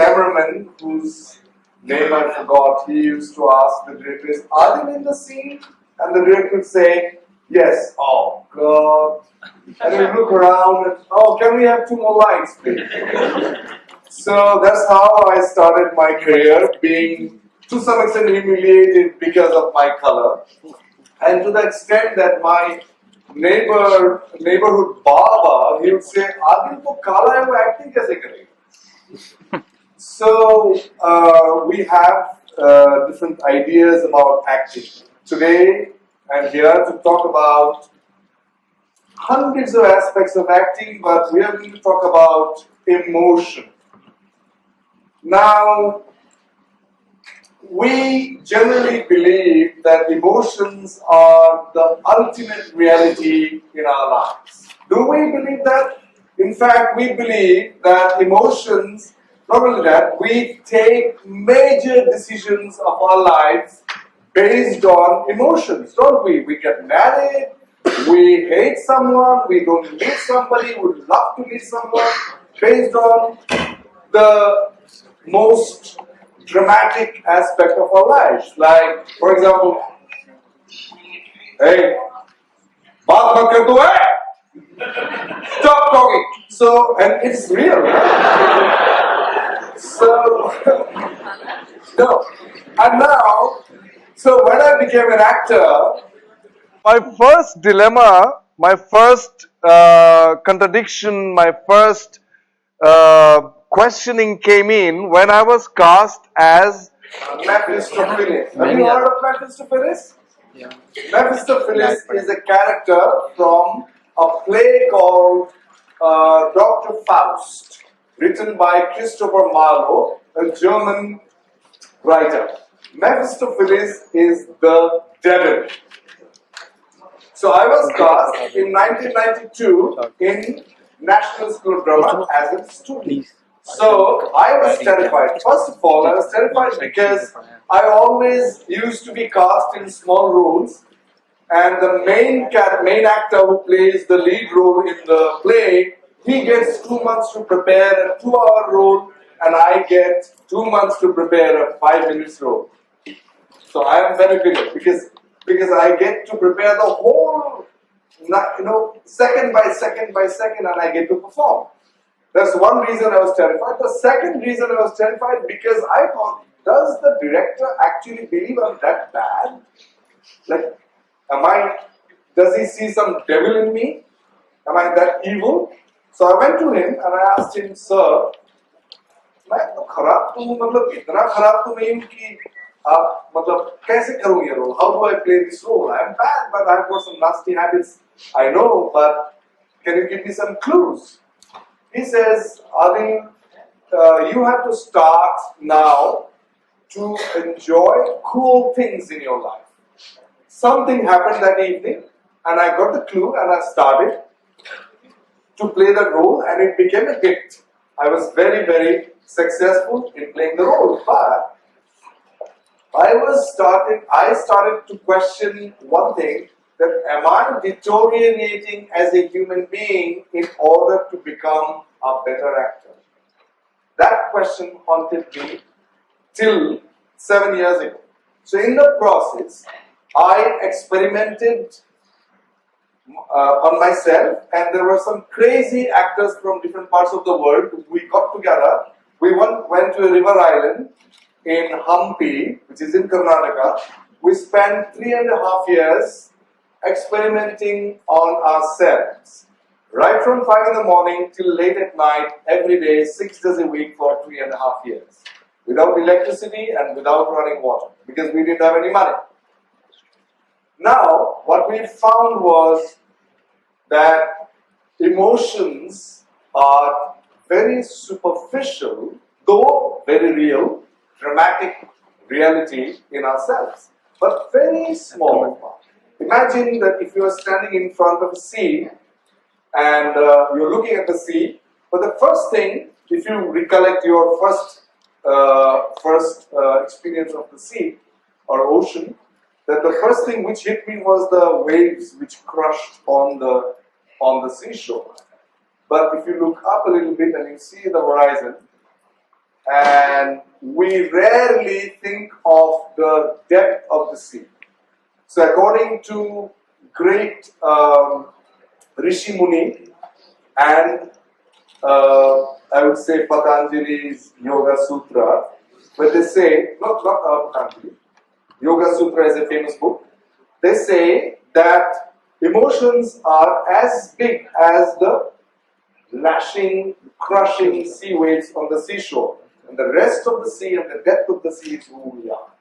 cameraman, whose name I forgot, he used to ask the directors, "Are they in the scene?" And the director would say, "Yes." "Oh God!" And we look around and, "Oh, can we have 2 more lines, please?" So that's how I started my career, being to some extent humiliated because of my color, and to the extent that my neighborhood barber, he would say, "Adil, to kala hai, wo acting kaise karega?" So we have different ideas about acting. Today I'm here to talk about hundreds of aspects of acting, but we are going to talk about emotion. Now, we generally believe that emotions are the ultimate reality in our lives. Do we believe that? In fact, we believe that emotions, not only that, we take major decisions of our lives based on emotions, don't we? We get married, we hate someone, we don't meet somebody, we would love to meet someone, based on the most dramatic aspect of our lives. Like, for example, "Hey, baat mat kar tu hai? Stop talking." So, and it's real, right? So, no. And now, so when I became an actor, my first dilemma, my first contradiction, my first questioning came in when I was cast as Mephistopheles. Have you heard of Mephistopheles? Yeah. Mephistopheles is a character from a play called Dr. Faust, written by Christopher Marlowe, a German writer. Mephistopheles is the devil. So I was cast in 1992 in National School of Drama as a student. So I was terrified. First of all, I was terrified because I always used to be cast in small roles, and the main actor who plays the lead role in the play, he gets 2 months to prepare a 2-hour role, and I get 2 months to prepare a 5-minute role. So I am benefited because I get to prepare the whole, second by second by second, and I get to perform. That's one reason I was terrified. The second reason I was terrified because I thought, does the director actually believe I'm that bad? Like, does he see some devil in me? Am I that evil? So I went to him and I asked him, "Sir, मैं तो खराब तो हूँ, मतलब इतना खराब तो नहीं हूँ कि मतलब कैसे करूँ ये role? How do I play this role? I'm bad, but I've got some nasty habits. I know, but can you give me some clues?" He says, "Adil, you have to start now to enjoy cool things in your life." Something happened that evening, and I got the clue, and I started to play the role, and it became a hit. I was very, very successful in playing the role, but I started to question one thing, that am I deteriorating as a human being in order to become a better actor? That question haunted me till 7 years ago. So in the process, I experimented on myself, and there were some crazy actors from different parts of the world. We got together, we went to a river island in Hampi, which is in Karnataka. We spent 3.5 years experimenting on ourselves, right from 5 in the morning till late at night, every day, 6 days a week for 3.5 years, without electricity and without running water, because we didn't have any money. Now, what we found was that emotions are very superficial, though very real, dramatic reality in ourselves, but very small. Imagine that if you are standing in front of a sea and you're looking at the sea, but the first thing, if you recollect your first experience of the sea or ocean, that the first thing which hit me was the waves which crushed on the seashore. But if you look up a little bit and you see the horizon, and we rarely think of the depth of the sea. So according to great Rishi Muni and I would say Patanjali's Yoga Sutra, but they say, not Patanjali, Yoga Sutra is a famous book. They say that emotions are as big as the lashing, crushing sea waves on the seashore. And the rest of the sea and the depth of the sea is who we are.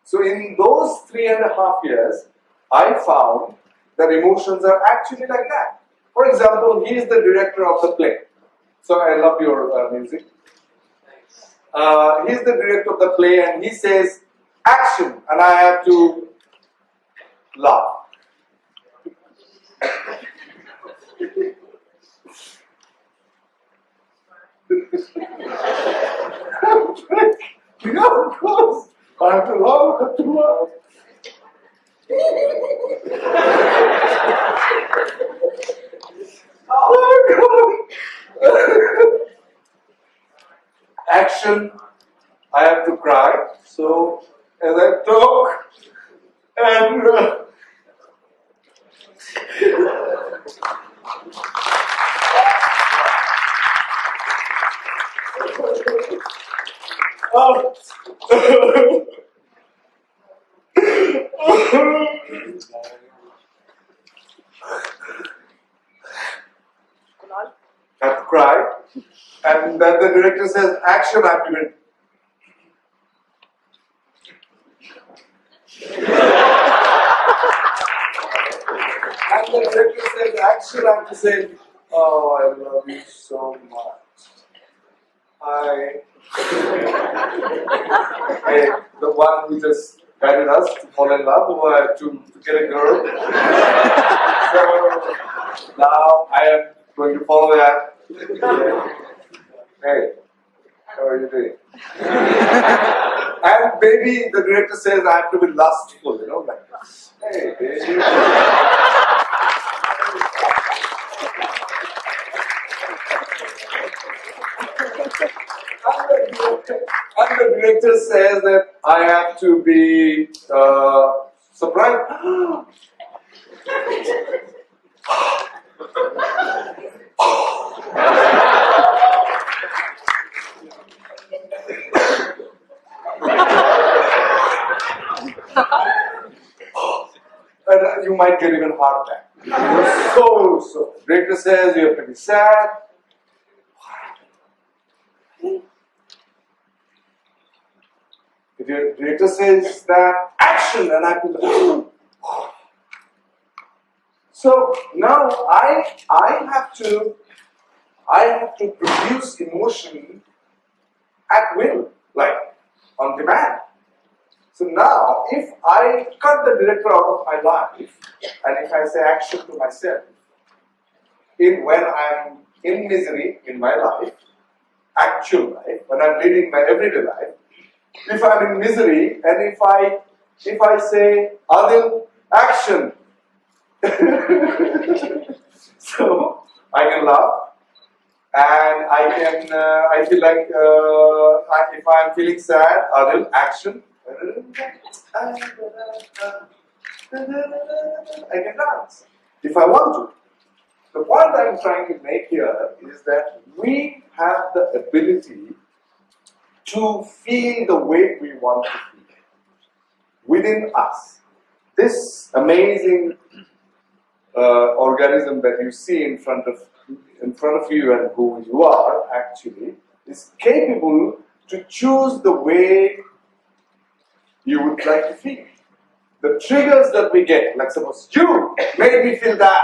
So in those 3.5 years, I found that emotions are actually like that. For example, he is the director of the play. So I love your music. He's the director of the play and he says, action, and I have to laugh. Yeah, of course. I have to laugh, I have to laugh. Action, I have to cry. So, as I talk, and I have to cry, and then the director says, action, I have to win. And the director says, action, I have to say, oh, I love you so much. The one who just guided us to fall in love, or to get a girl. So now I am going to follow that. Hey, how are you doing? And maybe the director says I have to be lustful, like, hey, baby. And the director says that I have to be surprised. And you might get even heart attack. So. Director says you have to be sad. The director says that action, and I have to. So now I have to produce emotion at will, like on demand. So now, if I cut the director out of my life, and if I say action to myself, when I'm in misery in my life, actual life, when I'm leading my everyday life, if I'm in misery, and if I say Adil, action, so I can laugh, and I feel like if I'm feeling sad, Adil, action. I can dance if I want to. The point I'm trying to make here is that we have the ability to feel the way we want to feel within us. This amazing organism that you see in front of you and who you are actually is capable to choose the way you would like to feel. The triggers that we get, like suppose you made me feel that.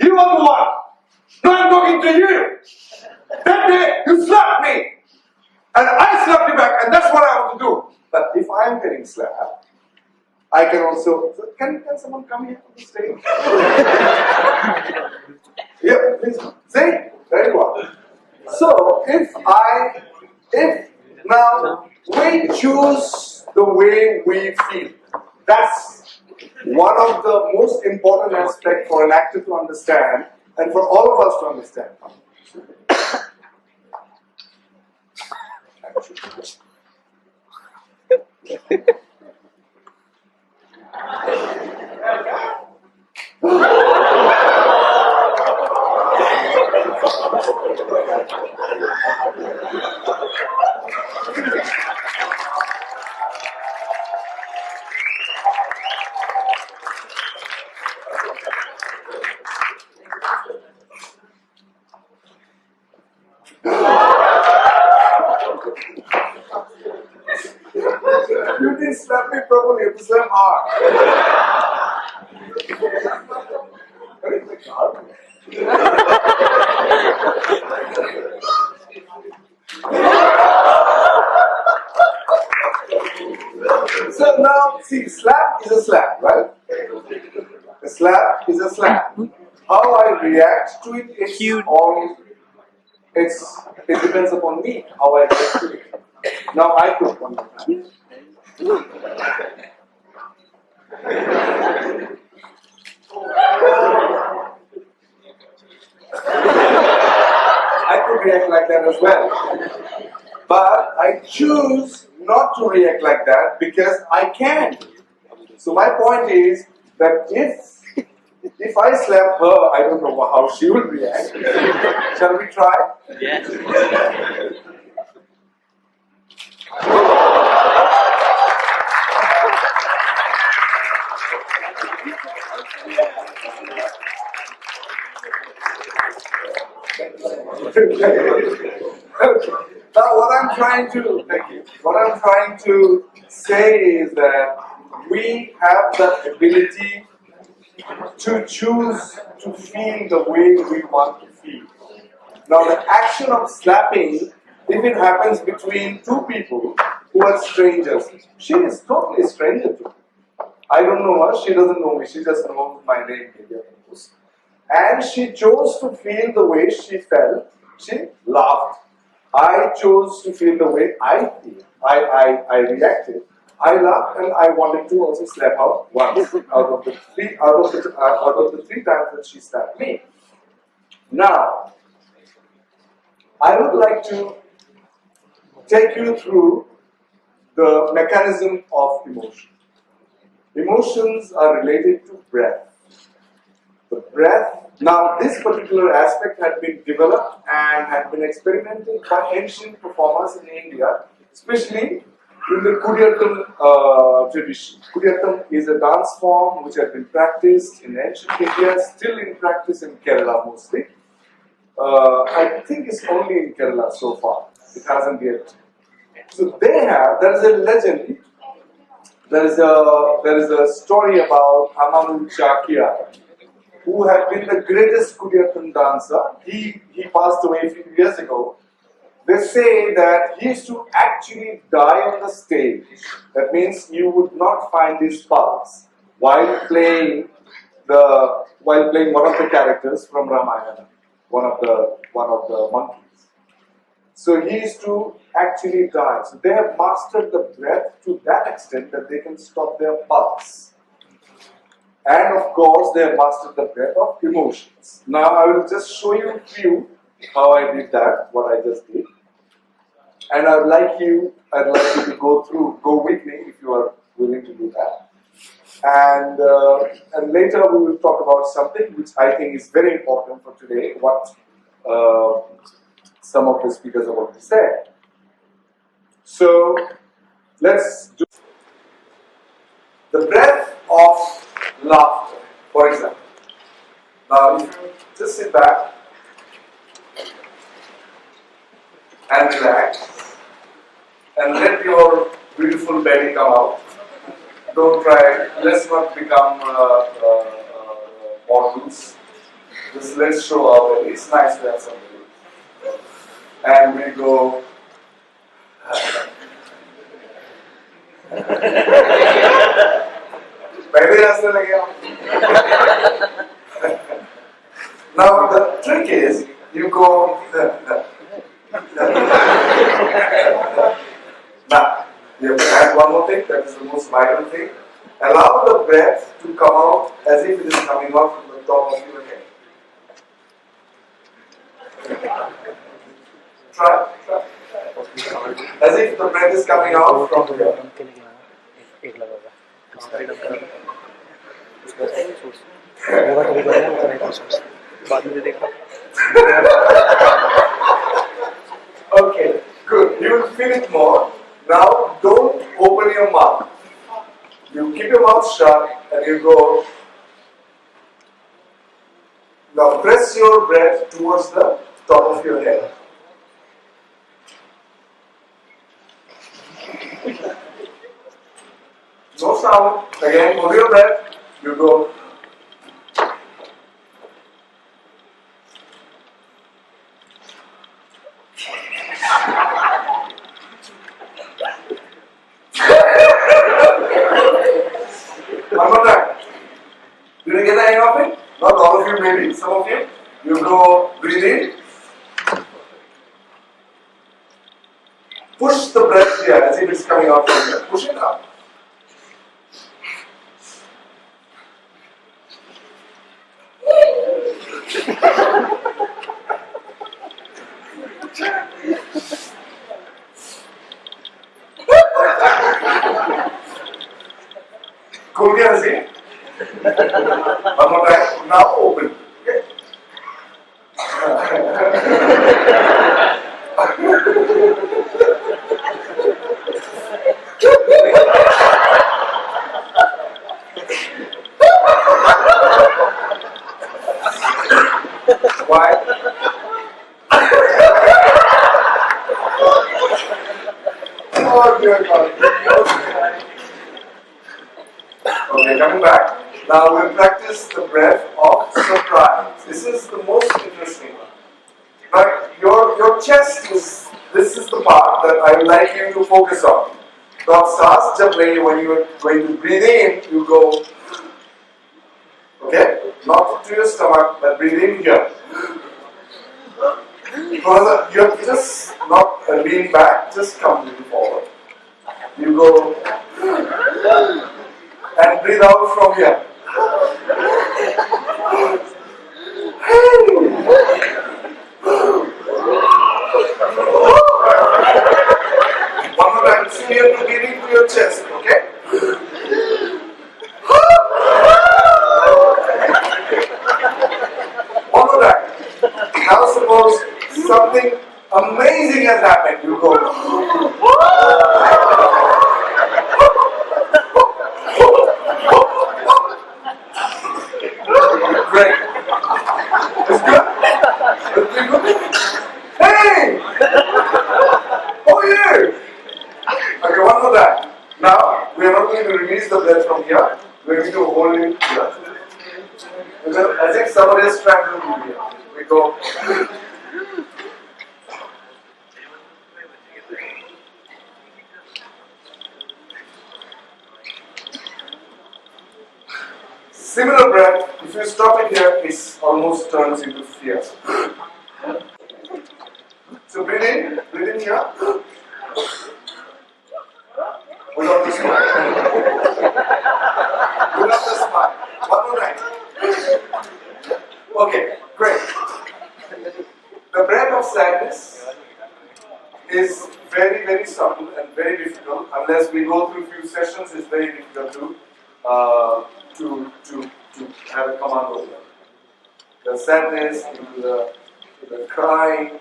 You are the one. No, I'm talking to you. That day you slapped me. And I slapped you back, and that's what I want to do. But if I'm getting slapped, I can also. Can someone come here to the stage? Yeah, please. Say, very well. So if now we choose the way we feel, that's one of the most important aspects for an actor to understand, and for all of us to understand. You didn't slap me properly, it was so hard. So now, see, slap is a slap, right? A slap is a slap. How I react to it, it depends upon me, how I react to it. Now I put one more time. I could react like that as well. But I choose not to react like that because I can. So my point is that if I slap her, I don't know how she will react. Shall we try? Yes. Now what I'm trying to say is that we have the ability to choose to feel the way we want to feel. Now the action of slapping, if it happens between two people who are strangers, she is totally a stranger to me. I don't know her, she doesn't know me, she just knows my name, maybe, of course. And she chose to feel the way she felt, she laughed. I chose to feel the way I feel. I reacted. I laughed and I wanted to also slap her once out of the three times that she slapped me. Now, I would like to take you through the mechanism of emotion. Emotions are related to breath. The breath. Now, this particular aspect had been developed and had been experimented by ancient performers in India, especially in the Kudiyattam tradition. Kudiyattam is a dance form which had been practiced in ancient India, still in practice in Kerala mostly. I think it's only in Kerala so far. It hasn't yet. So there is a legend. There is a story about Amaru Chakia, who had been the greatest Kudiyattam dancer. He passed away a few years ago. They say that he used to actually die on the stage. That means you would not find his pulse while playing one of the characters from Ramayana, one of the monkeys. So he used to actually die. So they have mastered the breath to that extent that they can stop their pulse. And of course, they have mastered the breath of emotions. Now I will just show you a few how I did that, what I just did. And I'd like you to go with me if you are willing to do that. And later we will talk about something which I think is very important for today, what some of the speakers have already said. So let's do the breath of laughter, for example. Now, if you just sit back and relax and let your beautiful belly come out. Don't try, let's not become models. Just let's show our belly. It's nice to have some belly. And we go. Now the trick is you go now you have to add one more thing, that is the most vital thing. Allow the breath to come out as if it is coming out from the top of your head. Try. As if the breath is coming out from here. Okay, good. You will feel it more. Now don't open your mouth. You keep your mouth shut and you go. Now press your breath towards the top of your head. No sound. Again, hold your breath. You go. One more time. Did you get the hang of it? Not all of you, maybe. Some of you. You go breathe in. Push the breath here as if it's coming out from here. Push it up. Cool, can see? One more time. Now open. Okay. Why? Oh dear God. Okay, coming back. Now we'll practice the breath of surprise. This is the most interesting one. But your chest is, this is the part that I would like you to focus on. When you are going to breathe in, you go, okay? Not to your stomach, but breathe in here. You have to just not lean back, just come forward. You go and breathe out from here. One more time, so you have to breathe into your chest, okay? One more time. Now suppose something amazing has happened. You go. Great. It's good. It's good. Hey! Oh yeah! Okay, one more time. Now, we are not going to release the breath from here. We are going to hold it here. As if somebody is trying to do here. We go. Similar breath, if you stop it here, it almost turns into fear. So breathe in here. Without the smile. Without the smile. One more time. Okay, great. The breath of sadness is very, very subtle and very difficult. Unless we go through a few sessions, it's very difficult to have a command over them. The sadness into the crying,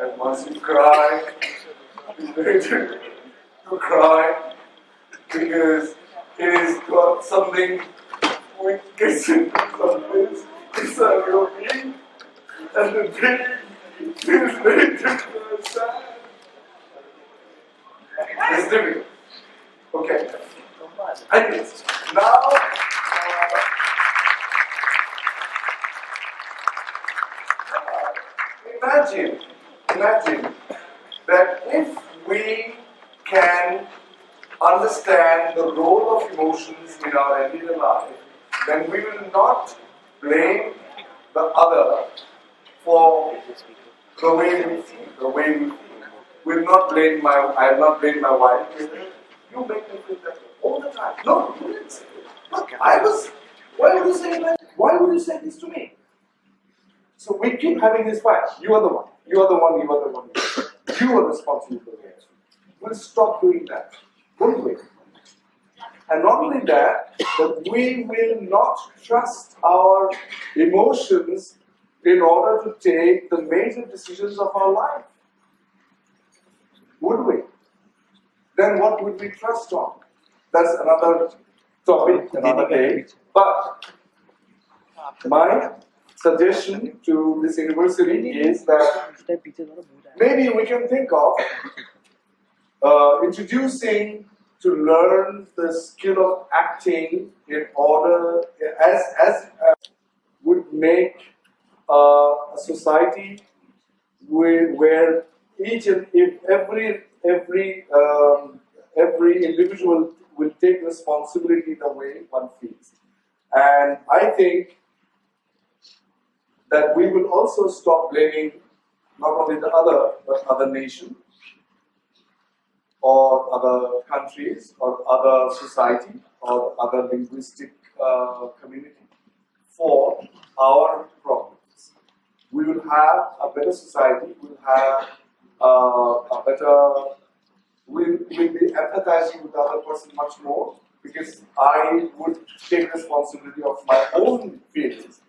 and once you cry, it's very difficult to cry because it has got something which gets into some place inside your being, and the being feels very difficult and sad. It's difficult. Okay. Anyways, now imagine that if we can understand the role of emotions in our everyday life, then we will not blame the other for the way we feel. We will not blame I have not blamed my wife. You make me feel that all the time. No, you didn't say it. But why would you say that? Why would you say this to me? So we keep having this fight. You are the one. You are the one. You are the one. you are responsible for reaction. We'll stop doing that, won't we? And not only that, but we will not trust our emotions in order to take the major decisions of our life. Would we? Then what would we trust on? That's another topic, another day. But my suggestion to this university is that maybe we can think of introducing to learn the skill of acting in order as would make a society where each and every individual will take responsibility the way one feels. And I think that we will also stop blaming not only the other, but other nations, or other countries, or other society, or other linguistic community for our problems. We will have a better society, we'll have a better, we'll be empathizing with the other person much more, because I would take responsibility of my own feelings.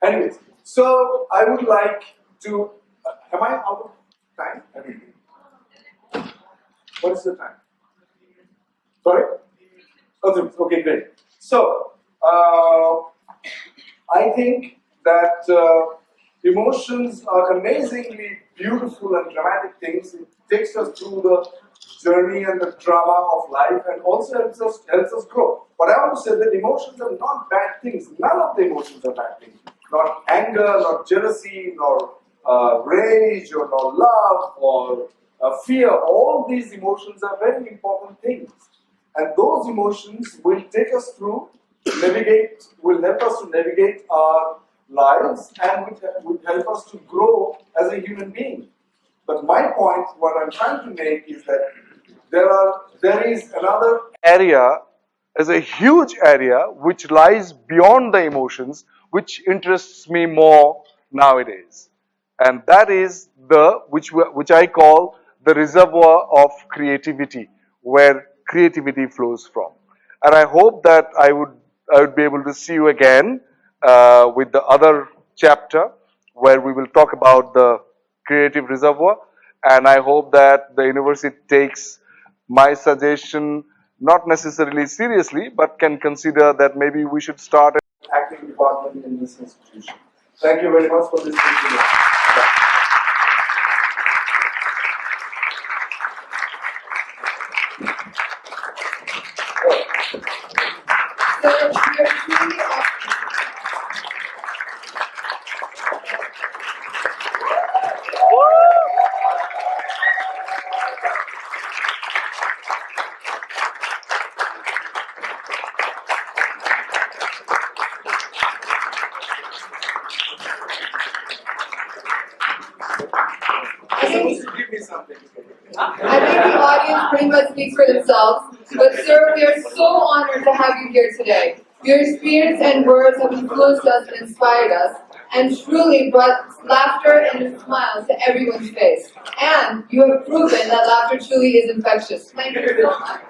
Anyways, so I would like to, am I out of time? What is the time? Sorry? Okay, great. So, I think that emotions are amazingly beautiful and dramatic things. It takes us through the journey and the drama of life, and also helps us grow. But I want to say that emotions are not bad things. None of the emotions are bad things. Not anger, not jealousy, nor rage, or nor love, or fear. All these emotions are very important things. And those emotions will take us through, will help us to navigate our lives, and would help us to grow as a human being. But my point, what I'm trying to make, is that there is another area, as a huge area, which lies beyond the emotions, which interests me more nowadays. And that is which I call the reservoir of creativity, where creativity flows from. And I hope that I would be able to see you again with the other chapter, where we will talk about the creative reservoir. And I hope that the university takes my suggestion not necessarily seriously, but can consider that maybe we should start an acting department in this institution. Thank you very much for this meeting. Give me something. I think the audience pretty much speaks for themselves, but sir, we are so honored to have you here today. Your experience and words have influenced us and inspired us, and truly brought laughter and a smile to everyone's face. And you have proven that laughter truly is infectious. Thank you so much.